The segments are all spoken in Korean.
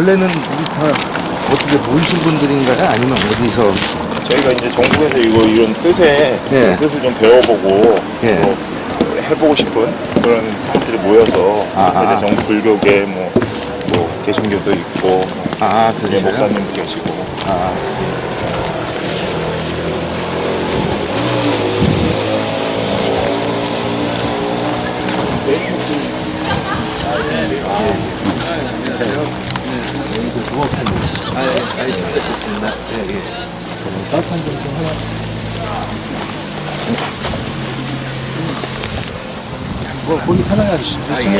원래는 우리 다 어떻게 모이신 분들인가요? 아니면 어디서? 저희가 이제 정부에서 이런 뜻에 예. 뜻을 좀 배워보고 예. 뭐 해보고 싶은 그런 사람들이 모여서 아. 이제 정부 불교계 뭐 개신교도 있고 아, 예, 그러세요? 목사님도 계시고 아. 잘 됐습니다. 예, 예. 따뜻한 좀 하나. 뭐, 보기 편하게 하시죠. 아, 예.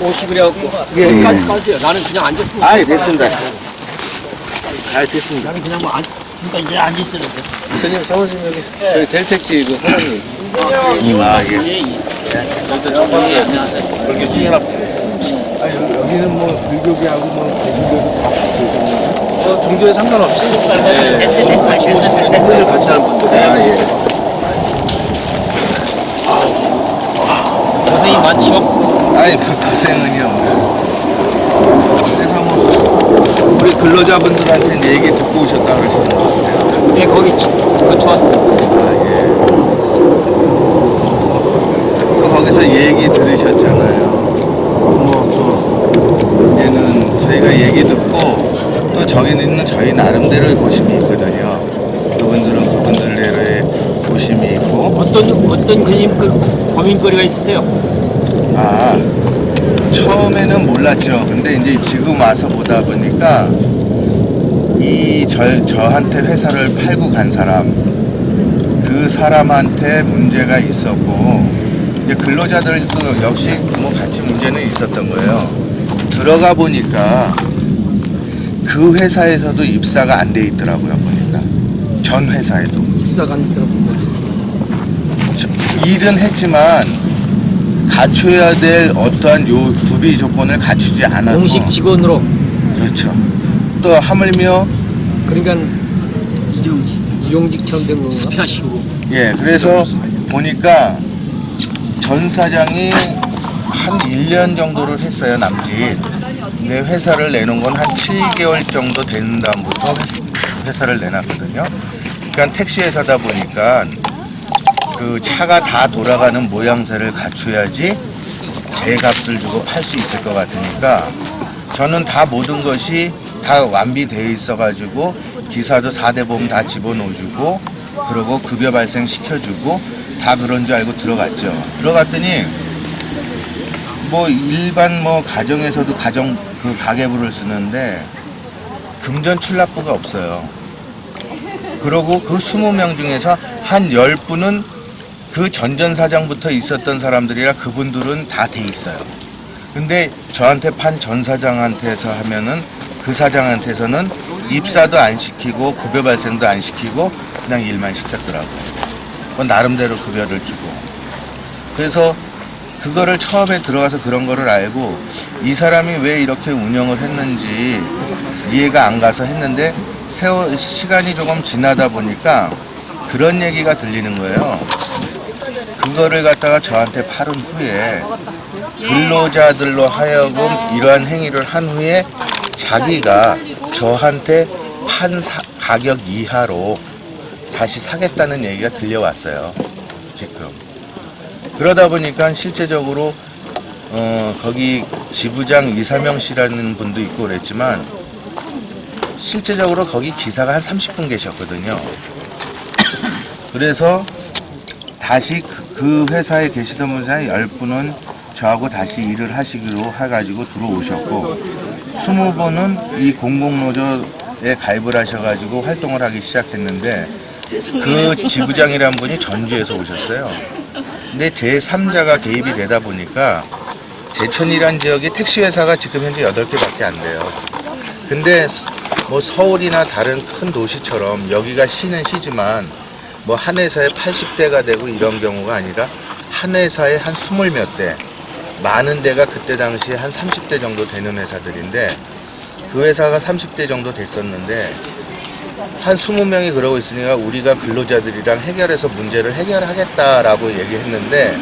오시그래갖고 예, 여기까지 예. 가세요. 나는 그냥 앉았으니까. 아, 예, 됐습니다. 잘 됐습니다. 나는 그냥 뭐 그러니까 이제 앉아있었는데. 선생님, 사무실 여기. 저희 델택시 그 사장님. 아, 예. 여기서 정방이 안녕하세요. 불교 중연합. 아, 여기는 뭐, 불교계하고 뭐, 개신교도 다 같이 뭐 종교에 상관없이 뜻을 같이 하는 분들. 아, 예. 고생이 많죠. 아이, 고생은요. 그래서 뭐, 우리 근로자분들한테 얘기 듣고 오셨다 그러시는 것 같아요. 예, 거기 좋았어요. 아, 예. 또 거기서 얘기 들으셨잖아요. 뭐, 또, 얘는 저희가 얘기 듣고, 또 저희는 저희 나름대로의 고심이 있거든요. 그분들은 그분들대로의 고심이 있고, 어떤 고민거리가 있으세요? 아, 처음에는 몰랐죠. 근데 이제 지금 와서 보다 보니까 저한테 회사를 팔고 간 사람, 그 사람한테 문제가 있었고, 이제 근로자들도 역시 뭐 같이 문제는 있었던 거예요. 들어가 보니까 그 회사에서도 입사가 안 돼 있더라고요, 보니까. 전 회사에도. 입사가 안 되더라고요. 일은 했지만 갖춰야 될 어떠한 요 구비 조건을 갖추지 않았고. 공식 직원으로. 그렇죠. 또 하물며 그러니까 일용직처럼 된 건가? 스피하시고. 예, 그래서 보니까 전 사장이 한 1년 정도를 했어요, 남짓. 근데 회사를 내놓은 건 한 7개월 정도 된 다음부터 회사를 내놨거든요. 그러니까 택시 회사다 보니까 그 차가 다 돌아가는 모양새를 갖춰야지 제 값을 주고 팔 수 있을 것 같으니까 저는 다 모든 것이 다 완비되어 있어가지고 기사도 4대 보험 다 집어넣어주고 그러고 급여 발생 시켜주고 다 그런 줄 알고 들어갔죠. 들어갔더니 뭐 일반 뭐 가정에서도 그 가계부를 쓰는데 금전 출납부가 없어요. 그러고 그 20명 중에서 한 10분은 그 전전사장부터 있었던 사람들이라 그분들은 다 돼 있어요. 근데 저한테 판 전 사장한테서 하면은 그 사장한테서는 입사도 안 시키고 급여 발생도 안 시키고 그냥 일만 시켰더라고요. 뭐 나름대로 급여를 주고. 그래서 그거를 처음에 들어가서 그런 거를 알고 이 사람이 왜 이렇게 운영을 했는지 이해가 안 가서 했는데 시간이 조금 지나다 보니까 그런 얘기가 들리는 거예요. 그거를 갖다가 저한테 팔은 후에 근로자들로 하여금 이러한 행위를 한 후에 자기가 저한테 판 가격 이하로 다시 사겠다는 얘기가 들려왔어요. 지금. 그러다 보니까 실제적으로 거기 지부장 이사명 씨라는 분도 있고 그랬지만 실제적으로 거기 기사가 한 30분 계셨거든요. 그래서 다시 그 회사에 계시던 분이 10분은 저하고 다시 일을 하시기로 해가지고 들어오셨고 20분은 이 공공노조에 가입을 하셔가지고 활동을 하기 시작했는데 그 지부장이란 분이 전주에서 오셨어요. 근데 제3자가 개입이 되다 보니까 제천이란 지역이 택시회사가 지금 현재 8개밖에 안 돼요. 근데 뭐 서울이나 다른 큰 도시처럼 여기가 시는 시지만 뭐 한 회사에 80대가 되고 이런 경우가 아니라 한 회사에 한 20몇 대, 많은 데가 그때 당시에 한 30대 정도 되는 회사들인데 그 회사가 30대 정도 됐었는데 한 20명이 그러고 있으니까 우리가 근로자들이랑 해결해서 문제를 해결하겠다라고 얘기했는데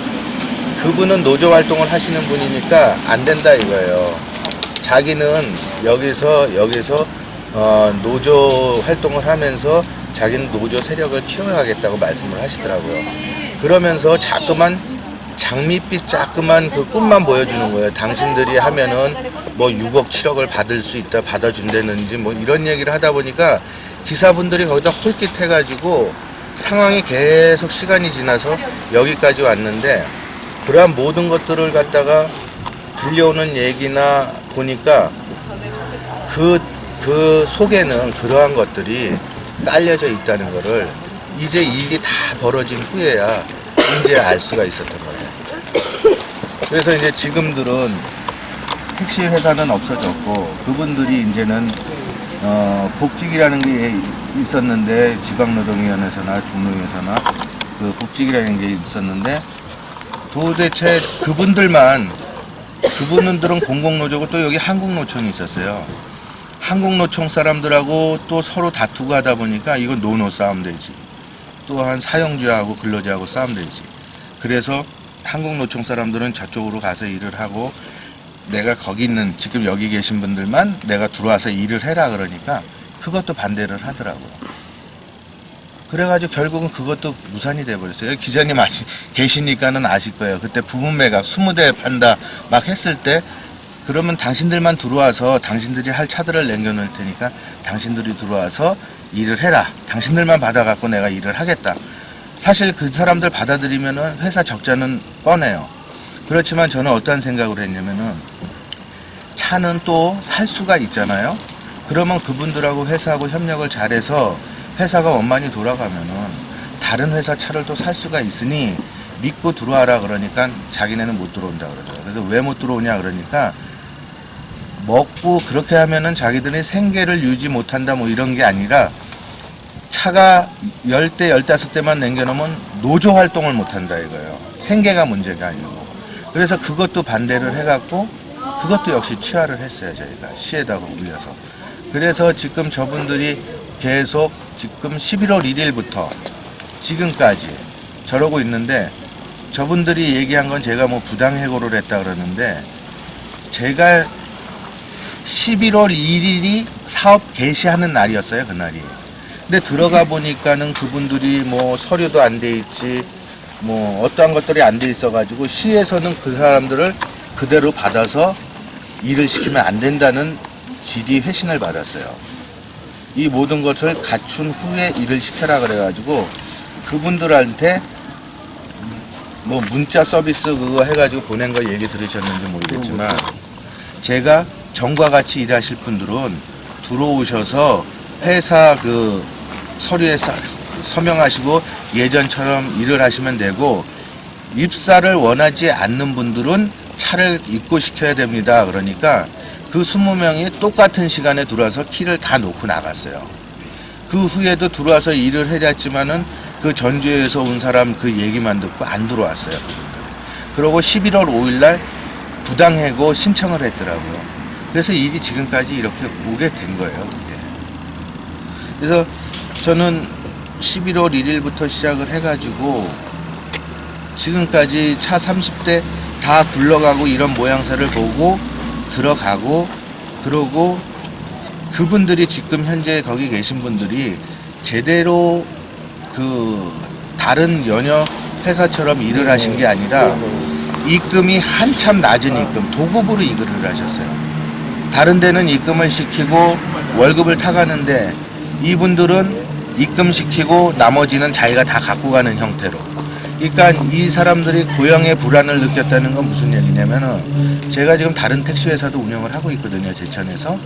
그분은 노조 활동을 하시는 분이니까 안 된다 이거예요. 자기는 여기서 노조 활동을 하면서 자기는 노조 세력을 키워가겠다고 말씀을 하시더라고요. 그러면서 자꾸만 장밋빛 자꾸만 그 꿈만 보여주는 거예요. 당신들이 하면은 뭐 6억 7억을 받을 수 있다 받아준다는지 뭐 이런 얘기를 하다 보니까 기사분들이 거기다 홀깃해가지고 상황이 계속 시간이 지나서 여기까지 왔는데 그러한 모든 것들을 갖다가 들려오는 얘기나 보니까 그 속에는 그러한 것들이 깔려져 있다는 거를 이제 일이 다 벌어진 후에야 이제 알 수가 있었던 거예요. 그래서 이제 지금들은 택시 회사는 없어졌고 그분들이 이제는 복직이라는 게 있었는데 지방노동위원회에서나 중노위에서나 그 복직이라는 게 있었는데 도대체 그분들은 공공노조고 또 여기 한국노총이 있었어요. 한국노총 사람들하고 또 서로 다투고 하다 보니까 이건 노노 싸움 되지. 또한 사용주하고 근로자하고 싸움 되지. 그래서 한국노총 사람들은 저쪽으로 가서 일을 하고 내가 거기 있는 지금 여기 계신 분들만 내가 들어와서 일을 해라 그러니까 그것도 반대를 하더라고요. 그래가지고 결국은 그것도 무산이 돼버렸어요. 기자님 계시니까는 아실 거예요. 그때 부분 매각 20대 판다 막 했을 때 그러면 당신들만 들어와서 당신들이 할 차들을 남겨놓을 테니까 당신들이 들어와서 일을 해라. 당신들만 받아갖고 내가 일을 하겠다. 사실 그 사람들 받아들이면은 회사 적자는 뻔해요. 그렇지만 저는 어떠한 생각을 했냐면은 차는 또 살 수가 있잖아요. 그러면 그분들하고 회사하고 협력을 잘해서 회사가 원만히 돌아가면은 다른 회사 차를 또 살 수가 있으니 믿고 들어와라 그러니까 자기네는 못 들어온다 그러더라고요. 그래서 왜 못 들어오냐 그러니까 먹고 그렇게 하면은 자기들이 생계를 유지 못한다 뭐 이런 게 아니라 차가 10대, 15대만 남겨놓으면 노조 활동을 못한다 이거예요. 생계가 문제가 아니고. 그래서 그것도 반대를 해갖고 그것도 역시 취하를 했어요. 저희가 시에다가 올려서. 그래서 지금 저분들이 계속 지금 11월 1일부터 지금까지 저러고 있는데 저분들이 얘기한 건 제가 뭐 부당해고를 했다 그러는데 제가 11월 1일이 사업 개시하는 날이었어요. 그날이. 근데 들어가 보니까는 그분들이 뭐 서류도 안 돼 있지 뭐 어떠한 것들이 안 돼 있어가지고 시에서는 그 사람들을 그대로 받아서 일을 시키면 안 된다는 질의 회신을 받았어요. 이 모든 것을 갖춘 후에 일을 시켜라 그래가지고 그분들한테 뭐 문자 서비스 그거 해가지고 보낸 거 얘기 들으셨는지 모르겠지만 제가 정과 같이 일하실 분들은 들어오셔서 회사 그 서류에 서명하시고 예전처럼 일을 하시면 되고 입사를 원하지 않는 분들은 차를 입고시켜야 됩니다. 그러니까 그 20명이 똑같은 시간에 들어와서 키를 다 놓고 나갔어요. 그 후에도 들어와서 일을 해야지만은 그 전주에서 온 사람 그 얘기만 듣고 안 들어왔어요. 그러고 11월 5일날 부당해고 신청을 했더라고요. 그래서 일이 지금까지 이렇게 오게 된 거예요. 그게. 그래서 저는 11월 1일부터 시작을 해가지고 지금까지 차 30대 다 굴러가고 이런 모양새를 보고 들어가고 그러고 그분들이 지금 현재 거기 계신 분들이 제대로 그 다른 연여 회사처럼 일을 하신 게 아니라 입금이 한참 낮은 입금 도급으로 일을 하셨어요. 다른 데는 입금을 시키고 월급을 타가는데 이분들은 입금시키고 나머지는 자기가 다 갖고 가는 형태로. 그러니까 이 사람들이 고용의 불안을 느꼈다는 건 무슨 얘기냐면은 제가 지금 다른 택시 회사도 운영을 하고 있거든요. 제천에서.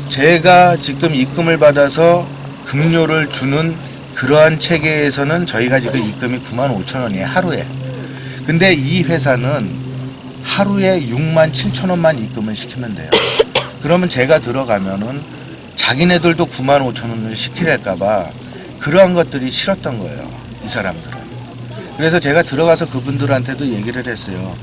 제가 지금 입금을 받아서 급료를 주는 그러한 체계에서는 저희가 지금 입금이 95,000원이에요. 하루에. 근데 이 회사는 하루에 67,000원만 입금을 시키면 돼요. 그러면 제가 들어가면은 자기네들도 95,000원을 시키랄까봐 그러한 것들이 싫었던 거예요. 이 사람들은. 그래서 제가 들어가서 그분들한테도 얘기를 했어요.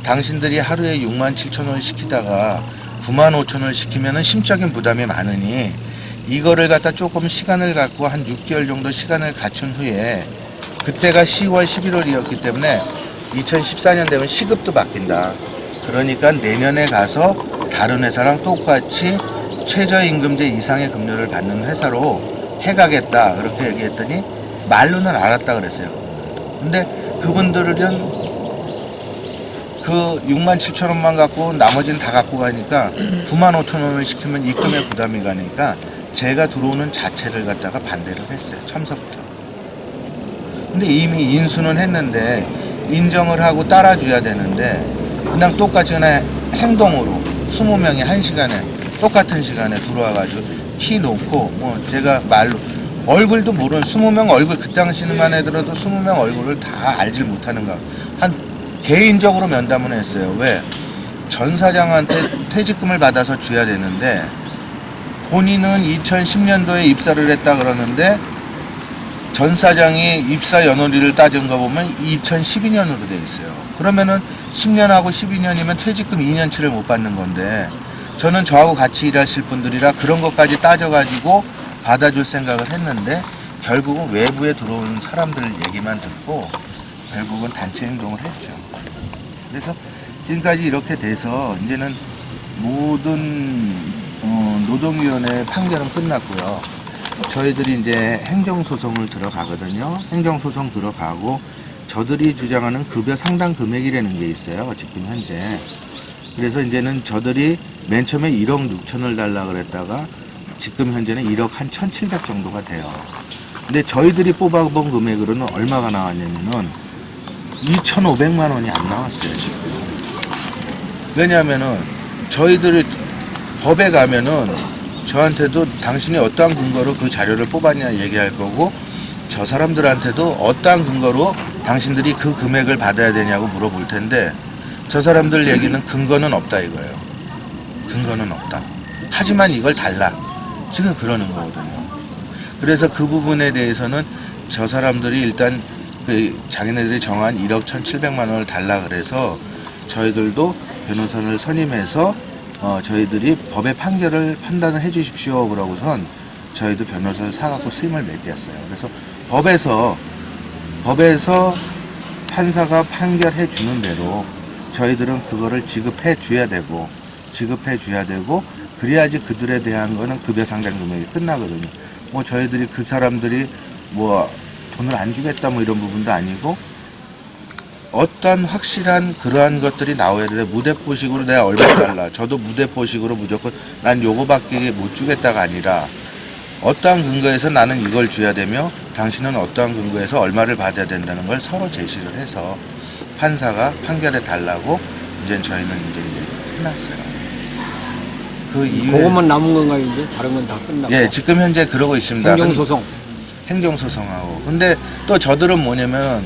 당신들이 하루에 67,000원 시키다가 95,000원 시키면은 심적인 부담이 많으니 이거를 갖다 조금 시간을 갖고 한 6개월 정도 시간을 갖춘 후에 그때가 10월, 11월이었기 때문에 2014년 되면 시급도 바뀐다. 그러니까 내년에 가서 다른 회사랑 똑같이 최저임금제 이상의 급료를 받는 회사로 해가겠다. 그렇게 얘기했더니 말로는 알았다 그랬어요. 근데 그분들은 그 6만 7천 원만 갖고 나머지는 다 갖고 가니까 9만 5천 원을 시키면 입금에 부담이 가니까 제가 들어오는 자체를 갖다가 반대를 했어요. 처음서부터. 근데 이미 인수는 했는데 인정을 하고 따라줘야 되는데 그냥 똑같이 그냥 행동으로 20명이 1시간에 똑같은 시간에 들어와가지고 키 놓고 뭐 제가 말로 얼굴도 모르는 20명 얼굴 그 당시만 해더라도 20명 얼굴을 다 알질 못하는 거 한 개인적으로 면담을 했어요. 왜? 전 사장한테 퇴직금을 받아서 줘야 되는데 본인은 2010년도에 입사를 했다 그러는데 전 사장이 입사 연월일을 따진 거 보면 2012년으로 돼 있어요. 그러면은 10년하고 12년이면 퇴직금 2년치를 못 받는 건데 저는 저하고 같이 일하실 분들이라 그런 것까지 따져가지고 받아줄 생각을 했는데 결국은 외부에 들어온 사람들 얘기만 듣고 결국은 단체 행동을 했죠. 그래서 지금까지 이렇게 돼서 이제는 모든 노동위원회 판결은 끝났고요. 저희들이 이제 행정소송을 들어가거든요. 행정소송 들어가고 저들이 주장하는 급여 상당 금액이라는 게 있어요. 지금 현재. 그래서 이제는 저들이 맨 처음에 1억 6천을 달라 그랬다가 지금 현재는 1억 한 1,700 정도가 돼요. 근데 저희들이 뽑아본 금액으로는 얼마가 나왔냐면은 2,500만 원이 안 나왔어요, 지금. 왜냐하면은 저희들이 법에 가면은 저한테도 당신이 어떠한 근거로 그 자료를 뽑았냐 얘기할 거고 저 사람들한테도 어떠한 근거로 당신들이 그 금액을 받아야 되냐고 물어볼 텐데 저 사람들 얘기는 근거는 없다 이거예요. 근거는 없다. 하지만 이걸 달라. 지금 그러는 거거든요. 그래서 그 부분에 대해서는 저 사람들이 일단 그 자기네들이 정한 1억 1,700만 원을 달라 그래서 저희들도 변호사를 선임해서 저희들이 법의 판단을 해 주십시오 그러고선 저희도 변호사를 사갖고 수임을 맡겼어요. 그래서 법에서 판사가 판결해 주는 대로 저희들은 그거를 지급해 줘야 되고 그래야지 그들에 대한 거는 급여 상당 금액이 끝나거든요. 뭐 저희들이 그 사람들이 뭐 돈을 안 주겠다 뭐 이런 부분도 아니고 어떤 확실한 그러한 것들이 나와야 돼. 무대포식으로 내가 얼마 달라. 저도 무대포식으로 무조건 난 요거밖에 못 주겠다가 아니라 어떠한 근거에서 나는 이걸 줘야 되며 당신은 어떠한 근거에서 얼마를 받아야 된다는 걸 서로 제시를 해서 판사가 판결해 달라고 이제 저희는 이제 해놨어요. 그 이후에 그것만 남은 건가요 이제? 다른 건 다 끝나고? 예, 지금 현재 그러고 있습니다. 행정소송. 근데 또 저들은 뭐냐면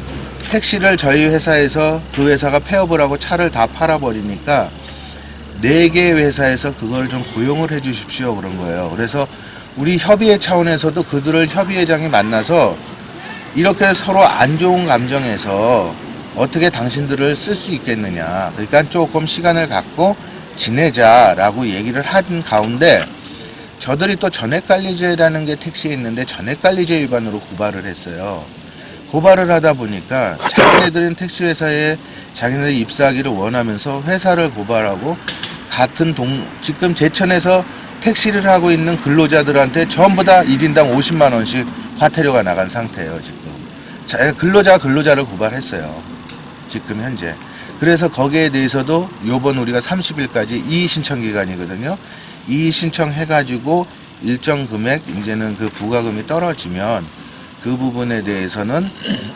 택시를 저희 회사에서 그 회사가 폐업을 하고 차를 다 팔아버리니까 4개 회사에서 그걸 좀 고용을 해 주십시오 그런 거예요. 그래서 우리 협의회 차원에서도 그들을 협의회장이 만나서 이렇게 서로 안 좋은 감정에서 어떻게 당신들을 쓸 수 있겠느냐. 그러니까 조금 시간을 갖고 지내자라고 얘기를 한 가운데 저들이 또 전액관리제라는 게 택시에 있는데 전액관리제 위반으로 고발을 했어요. 고발을 하다 보니까 자기네들은 택시 회사에 자기네들이 입사하기를 원하면서 회사를 고발하고 같은 지금 제천에서 택시를 하고 있는 근로자들한테 전부 다 1인당 50만 원씩 과태료가 나간 상태예요, 지금. 근로자를 고발했어요. 지금 현재. 그래서 거기에 대해서도 요번 우리가 30일까지 이의 신청 기간이거든요. 이의 신청해가지고 일정 금액 이제는 그 부과금이 떨어지면 그 부분에 대해서는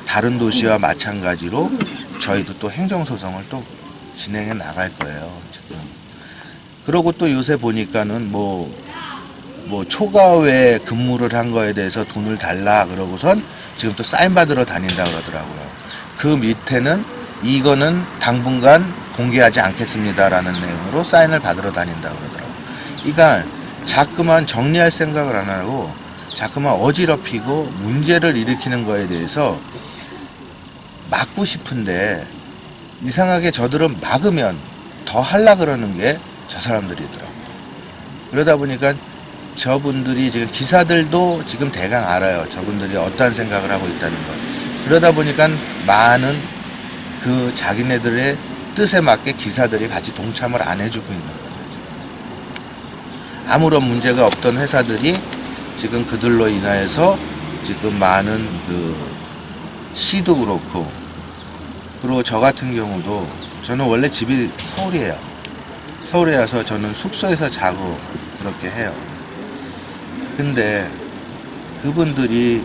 다른 도시와 마찬가지로 저희도 또 행정소송을 또 진행해 나갈 거예요, 지금. 그러고 또 요새 보니까는 뭐 초과외 근무를 한 거에 대해서 돈을 달라 그러고선 지금 또 사인 받으러 다닌다 그러더라고요. 그 밑에는 이거는 당분간 공개하지 않겠습니다라는 내용으로 사인을 받으러 다닌다 그러더라고요. 그러니까 자꾸만 정리할 생각을 안 하고 자꾸만 어지럽히고 문제를 일으키는 거에 대해서 막고 싶은데 이상하게 저들은 막으면 더 하려 그러는 게 저 사람들이더라고요. 그러다 보니까 저분들이 지금 기사들도 지금 대강 알아요. 저분들이 어떠한 생각을 하고 있다는 걸. 그러다 보니까 많은 그 자기네들의 뜻에 맞게 기사들이 같이 동참을 안 해주고 있는 거죠. 아무런 문제가 없던 회사들이 지금 그들로 인하여서 지금 많은 그 시도 그렇고, 그리고 저 같은 경우도 저는 원래 집이 서울이에요. 서울에 와서 저는 숙소에서 자고 그렇게 해요. 근데 그분들이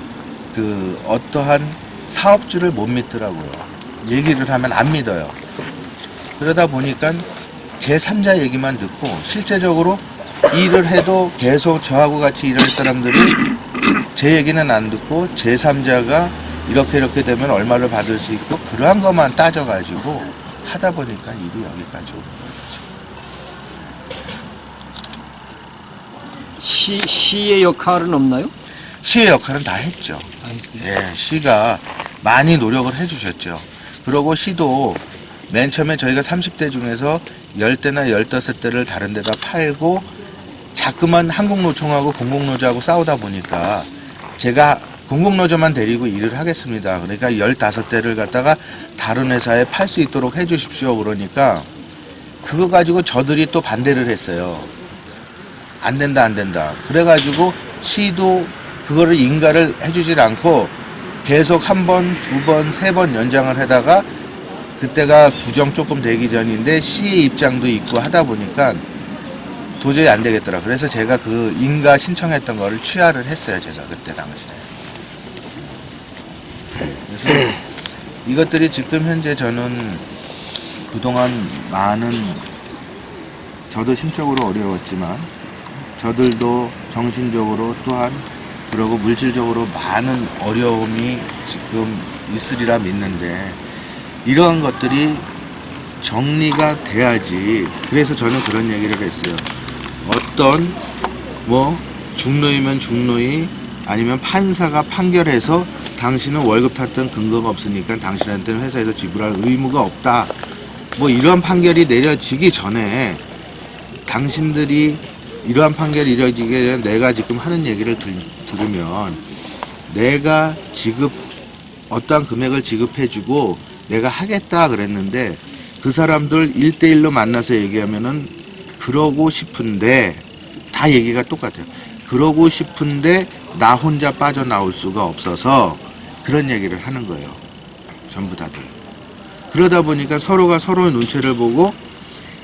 그 어떠한 사업주를 못 믿더라고요. 얘기를 하면 안 믿어요. 그러다 보니까 제3자 얘기만 듣고, 실제적으로 일을 해도 계속 저하고 같이 일할 사람들이 제 얘기는 안 듣고 제3자가 이렇게 되면 얼마를 받을 수 있고, 그러한 것만 따져가지고 하다 보니까 일이 여기까지 오는 거죠. 시의 역할은 없나요? 시의 역할은 다 했죠. 다 했어요. 예, 시가 많이 노력을 해주셨죠. 그러고 시도 맨 처음에 저희가 30대 중에서 10대나 15대를 다른 데다 팔고 자꾸만 한국노총하고 공공노조하고 싸우다 보니까 제가 공공노조만 데리고 일을 하겠습니다. 그러니까 15대를 갖다가 다른 회사에 팔 수 있도록 해주십시오. 그러니까 그거 가지고 저들이 또 반대를 했어요. 안 된다. 그래가지고 시도 그거를 인가를 해주질 않고 계속 한 번, 두 번, 세 번 연장을 하다가, 그때가 구정 조금 되기 전인데 시의 입장도 있고 하다 보니까 도저히 안 되겠더라. 그래서 제가 그 인가 신청했던 거를 취하를 했어요. 제가 그때 당시에. 그래서 이것들이 지금 현재 저는 그동안 많은, 저도 심적으로 어려웠지만 저들도 정신적으로 또한, 그리고 물질적으로 많은 어려움이 지금 있으리라 믿는데, 이러한 것들이 정리가 돼야지. 그래서 저는 그런 얘기를 했어요. 어떤 중노이면 중노이, 아니면 판사가 판결해서 당신은 월급 탔던 근거가 없으니까 당신한테는 회사에서 지불할 의무가 없다, 이런 판결이 내려지기 전에 당신들이 이러한 판결이 이루어지게 전에 내가 지금 하는 얘기를 들으면 내가 어떠한 금액을 지급해주고 내가 하겠다 그랬는데, 그 사람들 1대1로 만나서 얘기하면은 그러고 싶은데, 다 얘기가 똑같아요. 그러고 싶은데 나 혼자 빠져나올 수가 없어서 그런 얘기를 하는 거예요. 전부 다들. 그러다 보니까 서로가 서로의 눈치를 보고,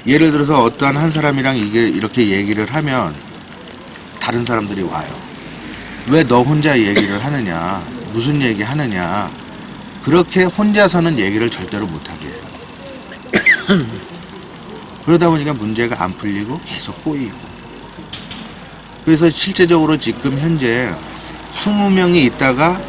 예를 들어서 어떠한 한 사람이랑 이렇게 얘기를 하면 다른 사람들이 와요. 왜 너 혼자 얘기를 하느냐, 무슨 얘기 하느냐. 그렇게 혼자서는 얘기를 절대로 못하게 해요. 그러다 보니까 문제가 안 풀리고 계속 꼬이고. 그래서 실제적으로 지금 현재 20명이 있다가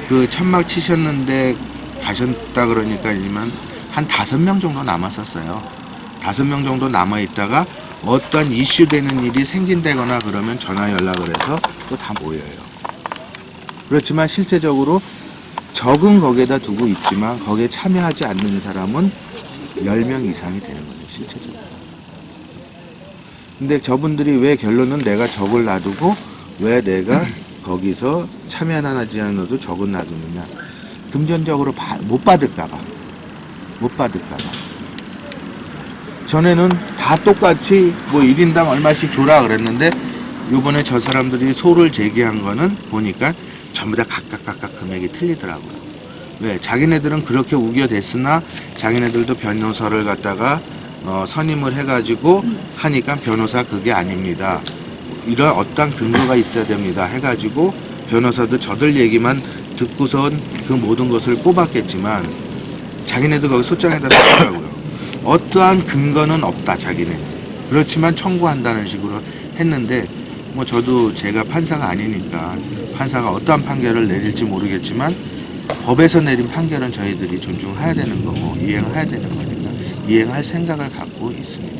그 천막 치셨는데 가셨다 그러니까지만 한 5명 정도 남았었어요. 5명 정도 남아있다가 어떠한 이슈되는 일이 생긴다거나 그러면 전화 연락을 해서 또 다 모여요. 그렇지만 실제적으로 적은 거기에다 두고 있지만 거기에 참여하지 않는 사람은 10명 이상이 되는 거죠, 실제적으로. 근데 저분들이 왜 결론은 내가 적을 놔두고 왜 내가 거기서 참여하지 않아도 적은 놔두느냐. 금전적으로 못 받을까봐. 전에는 다 똑같이 1인당 얼마씩 줘라 그랬는데, 요번에 저 사람들이 소를 제기한 거는 보니까 전부 다 각각 금액이 틀리더라고요. 왜? 자기네들은 그렇게 우겨댔으나 자기네들도 변호사를 갖다가 선임을 해가지고 하니까 변호사 그게 아닙니다. 이런 어떤 근거가 있어야 됩니다. 해가지고 변호사도 저들 얘기만 듣고선 그 모든 것을 뽑았겠지만 자기네도 거기 소장에다 썼더라고요. 어떠한 근거는 없다, 자기네. 그렇지만 청구한다는 식으로 했는데, 저도 제가 판사가 아니니까 판사가 어떠한 판결을 내릴지 모르겠지만 법에서 내린 판결은 저희들이 존중해야 되는 거고 이행해야 되는 거니까 이행할 생각을 갖고 있습니다.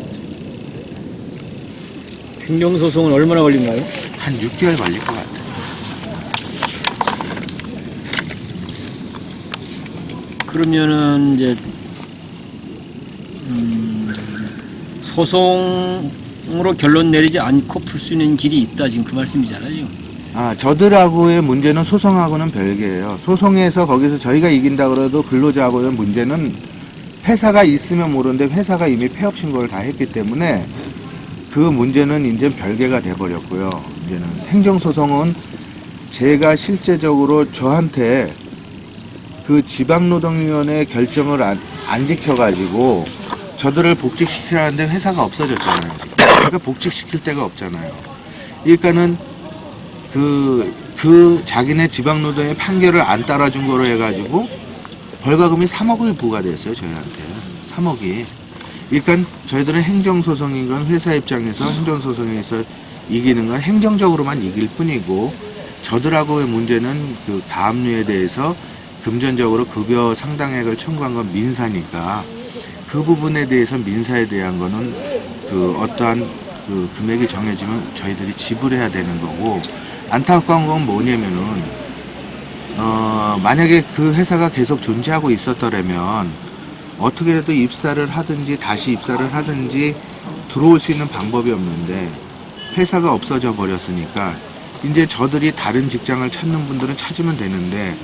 행정소송은 얼마나 걸린가요? 한 6개월 걸릴 것 같아요. 그러면은 이제 소송 소송으로 결론 내리지 않고 풀 수 있는 길이 있다 지금 그 말씀이잖아요. 저들하고의 문제는 소송하고는 별개예요. 소송에서 거기서 저희가 이긴다 그래도 근로자하고의 문제는 회사가 있으면 모르는데 회사가 이미 폐업 신고를 다 했기 때문에 그 문제는 이제 별개가 돼버렸고요. 이제는 행정소송은 제가 실제적으로 저한테 그 지방노동위원회 결정을 안 지켜가지고 저들을 복직시키라는데 회사가 없어졌잖아요. 지금. 그러니까 복직시킬 데가 없잖아요. 그러니까는 그 자기네 지방노동의 판결을 안 따라준 거로 해가지고 벌과금이 3억이 부과됐어요. 저희한테 3억이. 그러니까 저희들은 행정소송인 건 회사 입장에서 행정소송에서 이기는 건 행정적으로만 이길 뿐이고 저들하고의 문제는 그 가압류에 대해서 금전적으로 급여 상당액을 청구한 건 민사니까 그 부분에 대해서 민사에 대한 거는 그 어떠한 그 금액이 정해지면 저희들이 지불해야 되는 거고 안타까운 건 뭐냐면은 만약에 그 회사가 계속 존재하고 있었더라면 어떻게라도 입사를 하든지 다시 입사를 하든지 들어올 수 있는 방법이 없는데 회사가 없어져 버렸으니까 이제 저들이 다른 직장을 찾는 분들은 찾으면 되는데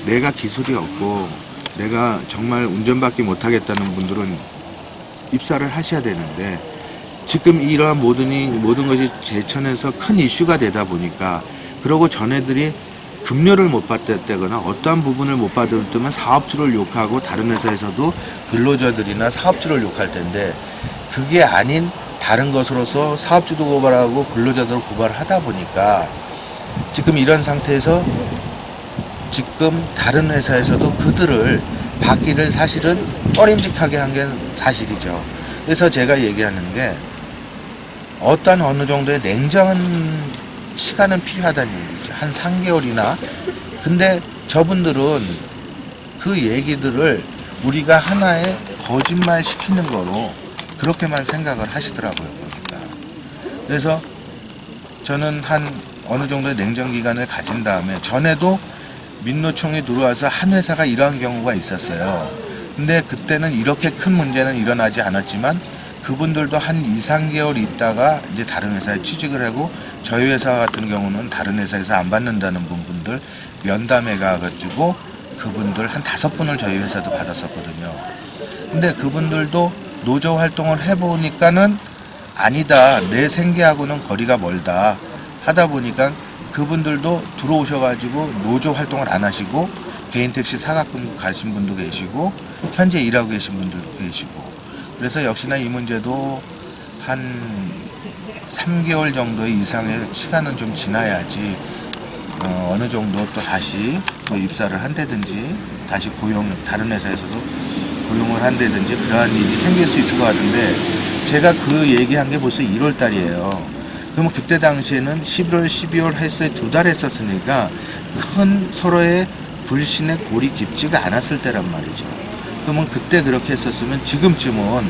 내가 기술이 없고 내가 정말 운전밖에 못하겠다는 분들은 입사를 하셔야 되는데 지금 이러한 모든 것이 제천에서 큰 이슈가 되다 보니까 그러고 전애들이 급료를 못 받았다거나 어떠한 부분을 못 받을 때면 사업주를 욕하고 다른 회사에서도 근로자들이나 사업주를 욕할 텐데 그게 아닌 다른 것으로서 사업주도 고발하고 근로자도 고발을 하다 보니까 지금 이런 상태에서 지금 다른 회사에서도 그들을 받기를 사실은 꺼림직하게 한 게 사실이죠. 그래서 제가 얘기하는 게 어떤 어느 정도의 냉정한 시간은 필요하다는 얘기죠. 한 3개월이나. 근데 저분들은 그 얘기들을 우리가 하나의 거짓말 시키는 거로 그렇게만 생각을 하시더라고요, 보니까. 그래서 저는 한 어느 정도의 냉정 기간을 가진 다음에 전에도 민노총이 들어와서 한 회사가 이러한 경우가 있었어요. 근데 그때는 이렇게 큰 문제는 일어나지 않았지만 그분들도 한 2, 3개월 있다가 이제 다른 회사에 취직을 하고 저희 회사 같은 경우는 다른 회사에서 안 받는다는 분들 면담해 가가지고 그분들 한 5분을 저희 회사도 받았었거든요. 근데 그분들도 노조 활동을 해보니까는 아니다. 내 생계하고는 거리가 멀다. 하다 보니까 그분들도 들어오셔가지고 노조 활동을 안 하시고 개인 택시 사갖고 가신 분도 계시고 현재 일하고 계신 분들도 계시고 그래서 역시나 이 문제도 한 3개월 정도 이상의 시간은 좀 지나야지 어느 정도 또 다시 또 입사를 한다든지 다시 다른 회사에서도 고용을 한다든지 그러한 일이 생길 수 있을 것 같은데 제가 그 얘기한 게 벌써 1월 달이에요. 그러면 그때 당시에는 11월, 12월 했어요. 2달 했었으니까 큰 서로의 불신의 골이 깊지가 않았을 때란 말이죠. 그러면 그때 그렇게 했었으면 지금쯤은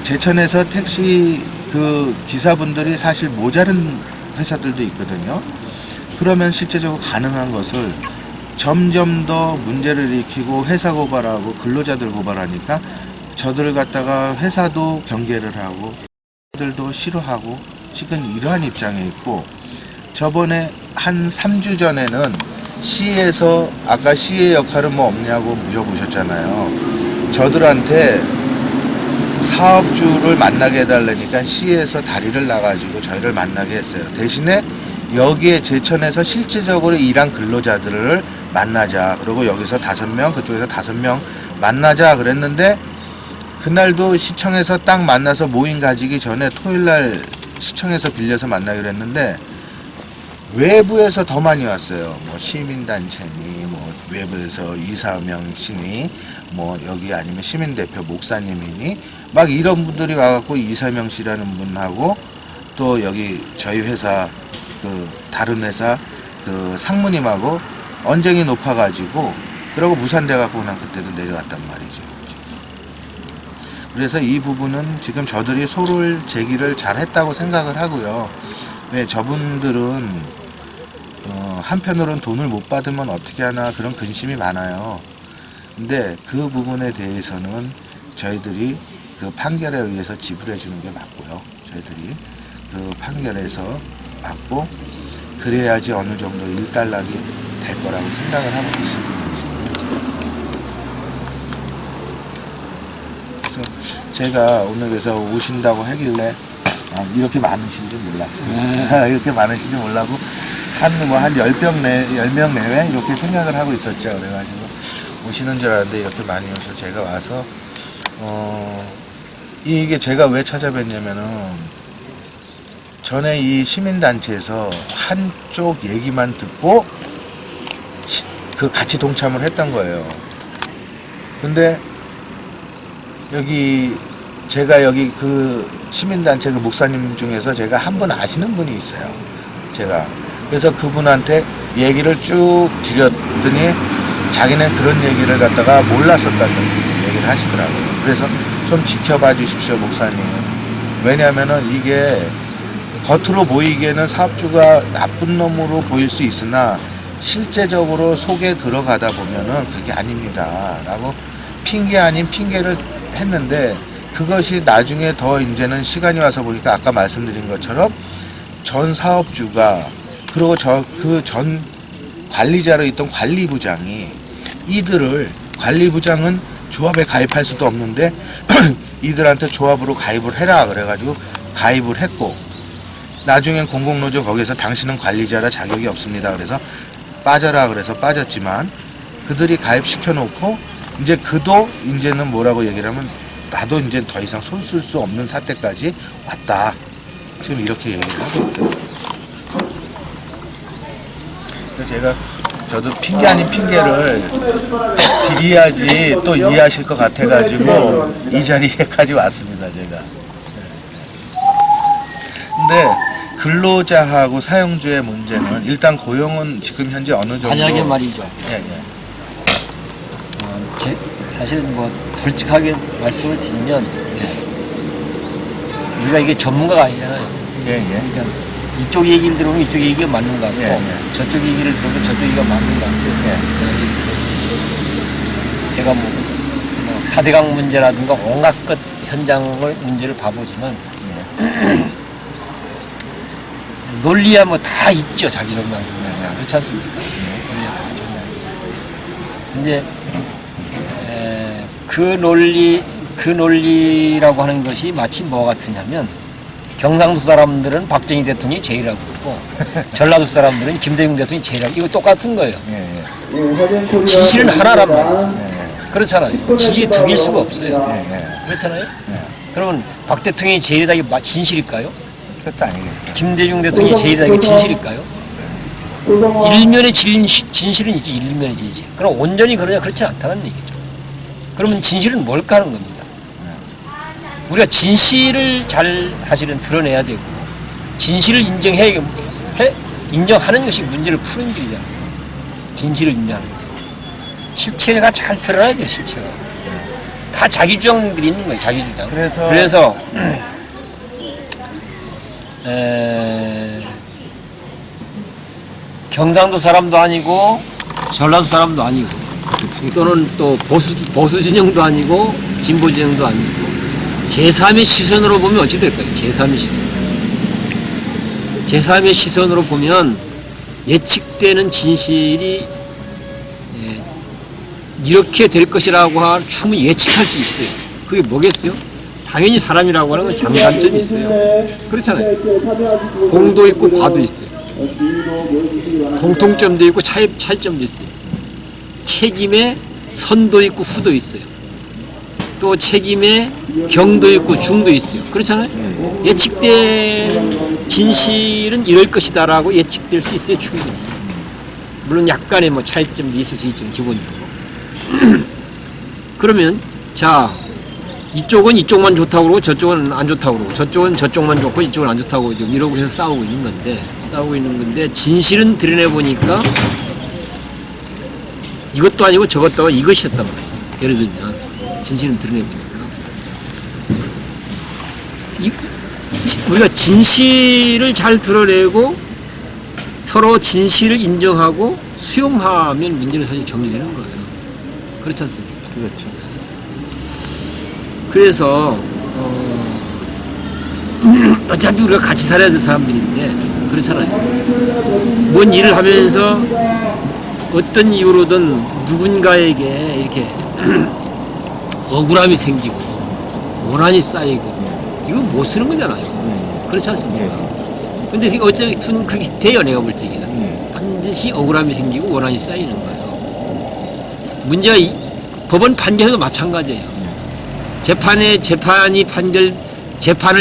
제천에서 택시 그 기사분들이 사실 모자른 회사들도 있거든요. 그러면 실제적으로 가능한 것을 점점 더 문제를 일으키고 회사 고발하고 근로자들 고발하니까 저들을 갖다가 회사도 경계를 하고 들도 싫어하고 지금 이러한 입장에 있고 저번에 한 3주 전에는 시에서 아까 시의 역할은 뭐 없냐고 물어보셨잖아요. 저들한테 사업주를 만나게 해달라니까 시에서 다리를 나가지고 저희를 만나게 했어요. 대신에 여기에 제천에서 실질적으로 일한 근로자들을 만나자. 그리고 여기서 5명, 그쪽에서 5명 만나자 그랬는데 그날도 시청에서 딱 만나서 모임 가지기 전에 토요일날 시청에서 빌려서 만나기로 했는데 외부에서 더 많이 왔어요. 뭐 시민단체니 뭐 외부에서 이사명 씨니 뭐 여기 아니면 시민대표 목사님이니 막 이런 분들이 와갖고 이사명 씨라는 분하고 또 여기 저희 회사 그 다른 회사 그 상무님하고 언쟁이 높아가지고 그러고 무산돼갖고 난 그때도 내려왔단 말이죠. 그래서 이 부분은 지금 저들이 소를 제기를 잘 했다고 생각을 하고요. 왜 저분들은 한편으로는 돈을 못 받으면 어떻게 하나 그런 근심이 많아요. 근데 그 부분에 대해서는 저희들이 그 판결에 의해서 지불해 주는 게 맞고요. 저희들이 그 판결에서 받고 그래야지 어느 정도 일단락이 될 거라고 생각을 하고 있습니다. 그래서 제가 오늘 그래서 오신다고 하길래 이렇게 많으신 줄 몰랐어요. 이렇게 많으신 줄 몰라고 한 10명 내외 이렇게 생각을 하고 있었죠. 그래가지고 오시는 줄 알았는데 이렇게 많이 오셔서 제가 와서 이게 제가 왜 찾아뵀냐면은 전에 이 시민단체에서 한쪽 얘기만 듣고 그 같이 동참을 했던 거예요. 근데 제가 여기 그 시민단체 그 목사님 중에서 제가 한 분 아시는 분이 있어요. 그래서 그분한테 얘기를 쭉 드렸더니 자기는 그런 얘기를 갖다가 몰랐었다는 얘기를 하시더라고요. 그래서 좀 지켜봐 주십시오, 목사님. 왜냐하면은 이게 겉으로 보이기에는 사업주가 나쁜 놈으로 보일 수 있으나 실제적으로 속에 들어가다 보면은 그게 아닙니다. 라고 핑계 아닌 핑계를 했는데 그것이 나중에 더 이제는 시간이 와서 보니까 아까 말씀드린 것처럼 전 사업주가 그리고 그 전 관리자로 있던 관리부장이 이들을 관리부장은 조합에 가입할 수도 없는데 이들한테 조합으로 가입을 해라 그래가지고 가입을 했고 나중엔 공공노조 거기에서 당신은 관리자라 자격이 없습니다. 그래서 빠져라 그래서 빠졌지만 그들이 가입시켜 놓고 이제 그도 이제는 뭐라고 얘기를 하면 나도 이제 더 이상 손 쓸 수 없는 사태까지 왔다. 지금 이렇게 얘기를 하고 있거든요. 그래서 저도 핑계 아닌 핑계를 드려야지 또 이해하실 것 같아가지고 이 자리에까지 왔습니다, 제가. 근데 근로자하고 사용주의 문제는 일단 고용은 지금 현재 어느 정도 만약에 말이죠. 예. 사실은 뭐 솔직하게 말씀을 드리면 우리가 이게 전문가가 아니잖아요. 그러니까 이쪽 얘기를 들으면 이쪽 얘기가 맞는 것 같고 저쪽 얘기를 들으면 저쪽 얘기가 맞는 것 같아요. 제가 뭐 4대강 문제라든가 온갖 것 현장을 문제를 봐보지만 논리야 뭐 다 있죠. 자기 정당 그렇지 않습니까? 논리야 다 정당이 있어요. 근데 그 논리라고 하는 것이 마치 뭐 같으냐면 경상도 사람들은 박정희 대통령이 제일이라고 그러고 전라도 사람들은 김대중 대통령이 제일이라고 이거 똑같은 거예요. 진실은 하나란 말이에요. 그렇잖아요. 진실이 두 개일 수가 없어요. 그렇잖아요. 그러면 박 대통령이 제일이다 이게 진실일까요? 그것도 아니겠죠. 김대중 대통령이 제일이다 이게 진실일까요? 일면의 진실은 있지. 일면의 진실. 그럼 온전히 그러냐 그렇지 않다는 얘기죠. 그러면 진실은 뭘까 하는 겁니다. 우리가 진실을 잘 사실은 드러내야 되고 진실을 인정하는 것이 문제를 푸는 길이잖아요. 진실을 인정하는 게. 실체가 잘 드러나야 돼요. 실체가. 다 자기 주장들이 있는 거예요. 자기 주장. 그래서 경상도 사람도 아니고 전라도 사람도 아니고 또는 또 보수 진영도 아니고 진보 진영도 아니고 제3의 시선으로 보면 어찌 될까요? 제3의 시선. 제3의 시선으로 보면 예측되는 진실이 이렇게 될 것이라고 충분히 예측할 수 있어요. 그게 뭐겠어요? 당연히 사람이라고 하는 건 장단점이 있어요. 그렇잖아요. 공도 있고 과도 있어요. 공통점도 있고 차이점도 있어요. 책임에 선도 있고 후도 있어요. 또 책임에 경도 있고 중도 있어요. 그렇잖아요. 예측된 진실은 이럴 것이다라고 예측될 수 있어요. 충분히. 물론 약간의 뭐 차이점도 있을 수 있죠. 기본적으로. 그러면 자 이쪽은 이쪽만 좋다고 그러고 저쪽은 안 좋다고 그러고 저쪽은 저쪽만 좋고 이쪽은 안 좋다고 지금 이러고 해서 싸우고 있는 건데 진실은 드러내보니까 이것도 아니고 저것도 이것이었단 말이에요. 예를 들면 진실은 드러내보니까 우리가 진실을 잘 드러내고 서로 진실을 인정하고 수용하면 문제는 사실 정리되는 거예요. 그렇지 않습니까? 그렇죠. 그래서 어차피 우리가 같이 살아야 될 사람들인데 그렇잖아요. 뭔 일을 하면서 어떤 이유로든 누군가에게 이렇게 억울함이 생기고 원한이 쌓이고 이거 못 쓰는 거잖아요. 그렇지 않습니까? 근데 어쨌든 그게 돼요. 내가 볼 적에는 반드시 억울함이 생기고 원한이 쌓이는 거예요. 문제가 법원 판결에도 마찬가지예요. 재판을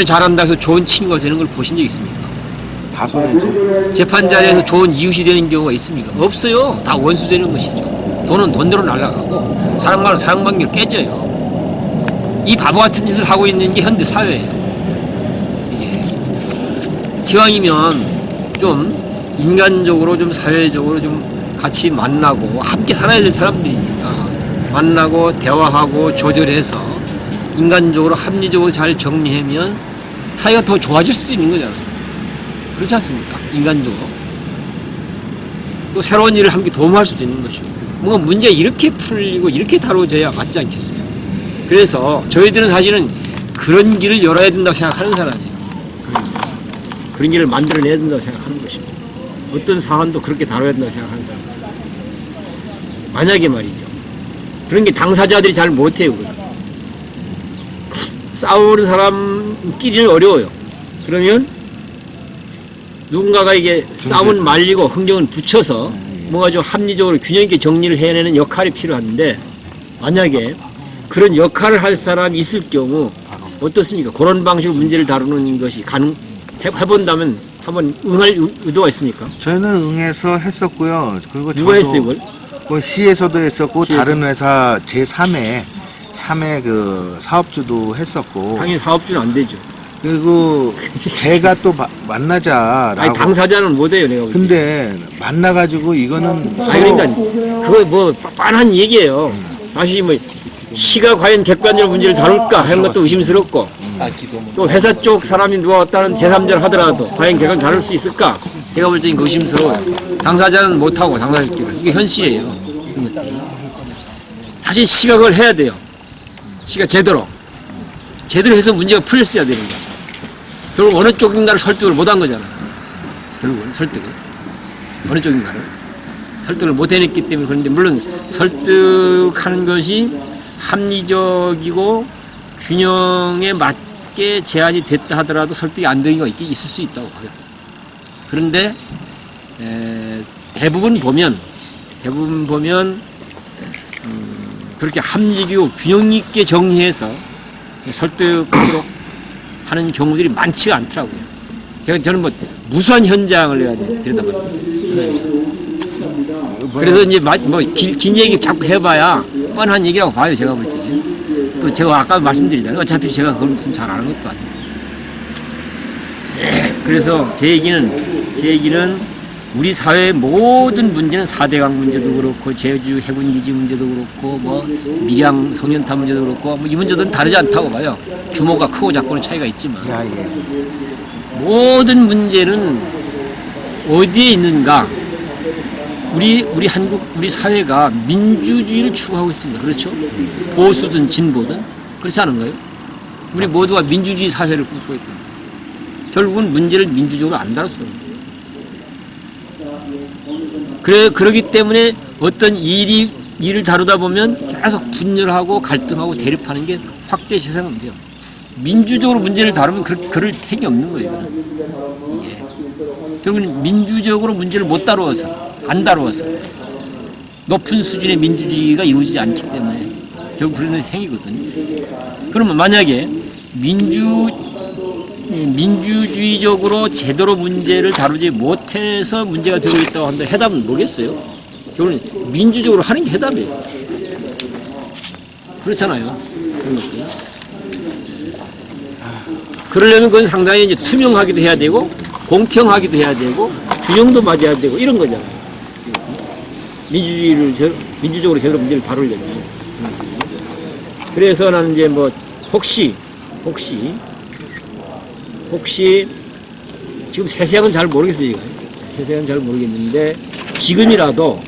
잘한다 해서 좋은 친구가 되는 걸 보신 적 있습니까? 다 손해지. 재판 자리에서 좋은 이웃이 되는 경우가 있습니까? 없어요. 다 원수 되는 것이죠. 돈은 돈대로 날아가고 사랑만은 사랑관계로 깨져요. 이 바보 같은 짓을 하고 있는 게 현대 사회예요. 이게 기왕이면 좀 인간적으로 좀 사회적으로 좀 같이 만나고 함께 살아야 될 사람들이니까 만나고 대화하고 조절해서 인간적으로 합리적으로 잘 정리하면 사회가 더 좋아질 수도 있는 거잖아요. 그렇지 않습니까? 인간적으로. 또 새로운 일을 함께 도움할 수도 있는 것이고. 뭔가 문제가 이렇게 풀리고 이렇게 다뤄져야 맞지 않겠어요? 그래서 저희들은 사실은 그런 길을 열어야 된다고 생각하는 사람이에요. 그런 길을 만들어내야 된다고 생각하는 것입니다. 어떤 사안도 그렇게 다뤄야 된다고 생각하는 사람이에요. 만약에 말이죠. 그런 게 당사자들이 잘 못해요. 싸우는 사람끼리는 어려워요. 그러면 누군가가 이게 싸움은 말리고 흥정은 붙여서 뭔가 좀 합리적으로 균형 있게 정리를 해내는 역할이 필요한데 만약에 그런 역할을 할 사람이 있을 경우 어떻습니까? 그런 방식으로 문제를 다루는 것이 해본다면 한번 응할 의도가 있습니까? 저희는 응해서 했었고요. 그리고 누가 했어요, 이걸? 그 시에서도 했었고 시에서? 다른 회사 제3의 그 사업주도 했었고 당연히 사업주는 안 되죠. 그리고 제가 또 만나자라고. 아니 당사자는 못해요, 내가 볼 때. 근데 만나가지고 이거는 아니 그러니까 그거 뭐 빤한 얘기예요. 사실 뭐 시가 과연 객관적으로 문제를 다룰까 하는 것도 의심스럽고 또 회사 쪽 사람이 누가 왔다는 제3자를 하더라도 과연 객관 다룰 수 있을까? 제가 볼 때는 의심스러워요. 당사자는 못하고 당사자끼리 이게 현실이에요. 사실 시가 그걸 해야 돼요. 시가 제대로 해서 문제가 풀렸어야 되는 거죠. 결국 어느 쪽인가를 설득을 못한 거잖아요. 결국은 설득을 어느 쪽인가를 설득을 못 해냈기 때문에. 그런데 물론 설득하는 것이 합리적이고 균형에 맞게 제안이 됐다 하더라도 설득이 안 되는 거 있을 수 있다고 봐요. 그런데 대부분 보면 그렇게 합리적이고 균형 있게 정리해서 설득하도록 하는 경우들이 많지가 않더라고요. 저는 뭐 무수한 현장을 내가 들여다봤는데 그래서 이제 긴 얘기 자꾸 해봐야 뻔한 얘기라고 봐요. 제가 볼 때. 또 제가 아까 말씀드리잖아요. 어차피 제가 그걸 무슨 잘 아는 것도 아니고. 그래서 제 얘기는 우리 사회의 모든 문제는 4대강 문제도 그렇고 제주 해군기지 문제도 그렇고 뭐 밀양 송년탑 문제도 그렇고 뭐 이 문제들은 다르지 않다고 봐요. 규모가 크고 작고는 차이가 있지만 모든 문제는 어디에 있는가? 우리 한국 우리 사회가 민주주의를 추구하고 있습니다. 그렇죠? 보수든 진보든 그렇지 않은가요? 우리 모두가 민주주의 사회를 꿈꾸고 있다. 결국은 문제를 민주적으로 안 다뤘어요. 그러기 때문에 어떤 일을 다루다 보면 계속 분열하고 갈등하고 대립하는 게 확대 시선은 돼요. 민주적으로 문제를 다루면 그럴 택이 없는 거예요. 이게. 결국은 민주적으로 문제를 못 다루어서, 안 다루어서 높은 수준의 민주주의가 이루어지지 않기 때문에 결국 그런 행위거든요. 그러면 만약에 민주주의적으로 제대로 문제를 다루지 못해서 문제가 되고 있다고 한다. 해답은 뭐겠어요? 결국은 민주적으로 하는 게 해답이에요. 그렇잖아요. 그런 것들. 그러려면 그건 상당히 이제 투명하기도 해야 되고, 공평하기도 해야 되고, 균형도 맞아야 되고, 이런 거잖아요. 민주적으로 제대로 문제를 다루려면. 그래서 나는 이제 뭐, 혹시 지금 세세하게는 잘 모르겠어요. 지금. 세세하게는 잘 모르겠는데 지금이라도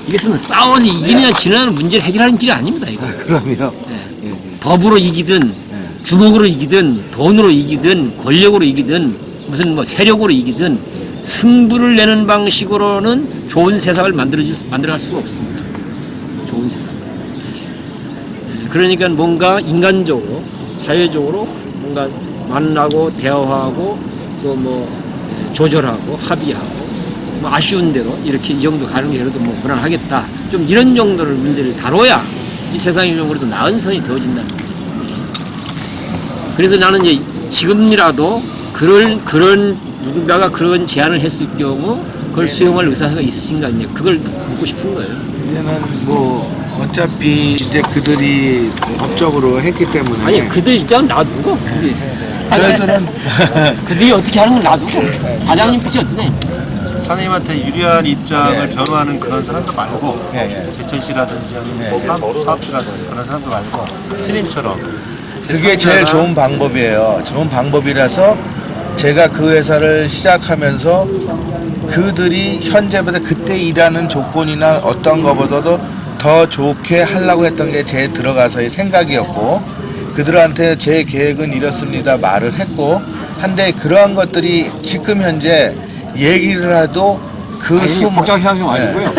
이것은 싸워서 이기느냐 지느냐는 문제를 해결하는 길이 아닙니다. 이거. 그럼요. 네. 법으로 이기든 주먹으로 이기든 돈으로 이기든 권력으로 이기든 무슨 뭐 세력으로 이기든 승부를 내는 방식으로는 좋은 세상을 만들어갈 수가 없습니다. 좋은 세상. 그러니까 뭔가 인간적으로 사회적으로 뭔가 만나고 대화하고 또 뭐 조절하고 합의하고 뭐 아쉬운 대로 이렇게 이 정도 가는 게 그래도 뭐 무난하겠다. 좀 이런 정도를 문제를 다뤄야 이 세상이 좀 그래도 나은 선이 되어진다는 거죠. 그래서 나는 이제 지금이라도 그런 누군가가 그런 제안을 했을 경우 그걸 수용할 의사가 있으신가 이제 그걸 묻고 싶은 거예요. 이제는 뭐 어차피 이제 그들이 법적으로 했기 때문에 아니 그들 입장은 놔두고 저희들은 그들이 어떻게 하는 건 놔두고 과장님 뜻이 어떠네? 사장님한테 유리한 입장을 예. 변호하는 그런 사람도 말고 예. 대천시라든지 아니면 사업주라든지 그런 사람도 말고 스님처럼 그게 제일 좋은 방법이에요. 좋은 방법이라서 제가 그 회사를 시작하면서 그들이 현재보다 그때 일하는 조건이나 어떤 것보다도 더 좋게 하려고 했던 게 제 들어가서의 생각이었고 그들한테 제 계획은 이렇습니다 말을 했고 한데 그러한 것들이 지금 현재 얘기를 해도 그 복잡하게 하지 말고요.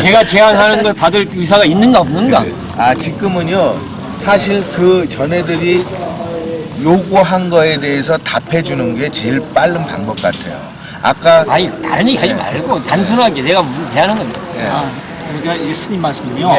제가 제안하는 걸 받을 의사가 있는가 없는가? 지금은요 사실 그 전애들이 요구한 거에 대해서 답해 주는 게 제일 빠른 방법 같아요. 아까 아니 다른 얘기 하지 말고 단순하게 내가 무슨 대하는 겁니다. 그러니까 이 스님 말씀은요.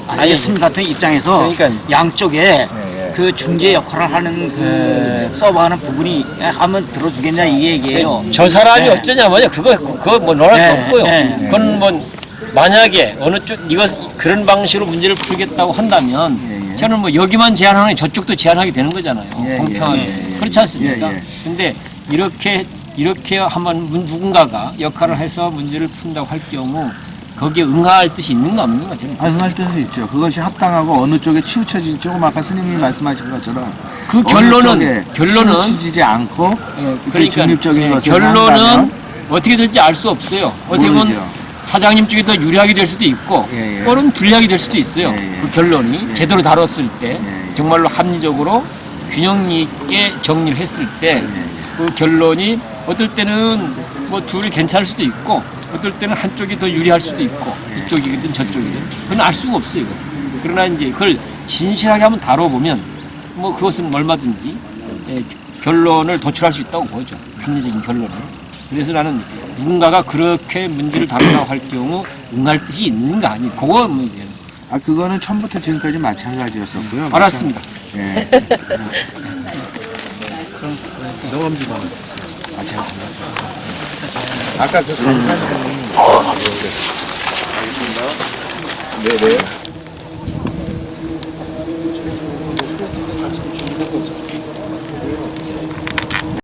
알겠습니다 같은 입장에서 그러니까 양쪽에 그 중재 역할을 하는 그 서버하는 부분이 한번 들어주겠냐 이 얘기예요. 저 사람이 네. 어쩌냐 뭐냐 그거 뭐 논할 거 네, 없고요. 네. 그건 뭐 만약에 어느 쪽 이거 그런 방식으로 문제를 풀겠다고 한다면 저는 뭐 여기만 제안하는 게 저쪽도 제안하게 되는 거잖아요. 공평하게 그렇지 않습니까? 근데 이렇게 한번 누군가가 역할을 해서 문제를 푼다고 할 경우 거기에 응할 뜻이 있는가 없는가 저는 응할 뜻은 있죠. 그것이 합당하고 어느 쪽에 치우쳐지지 조금 아까 스님이 말씀하신 것처럼 그 결론은 치우치지 않고 그러니까 중립적인 것을 결론은 한다면 어떻게 될지 알 수 없어요. 어떻게 보면 모르죠. 사장님 쪽이 더 유리하게 될 수도 있고 또는 불리하게 될 수도 있어요. 그 결론이 제대로 다뤘을 때 정말로 합리적으로 균형 있게 정리를 했을 때 그 결론이 어떨 때는 뭐 둘이 괜찮을 수도 있고 어떨 때는 한쪽이 더 유리할 수도 있고 이쪽이든 저쪽이든 그건 알 수가 없어요. 이거. 그러나 이제 그걸 진실하게 한번 다뤄보면 뭐 그것은 얼마든지 결론을 도출할 수 있다고 보죠. 합리적인 결론을. 그래서 나는 누군가가 그렇게 문제를 다루려고 할 경우 응할 뜻이 있는가 아니 그거 뭐 이제 그거는 처음부터 지금까지 마찬가지였었고요. 알았습니다. 명함지만 아까 그 강사님 네네.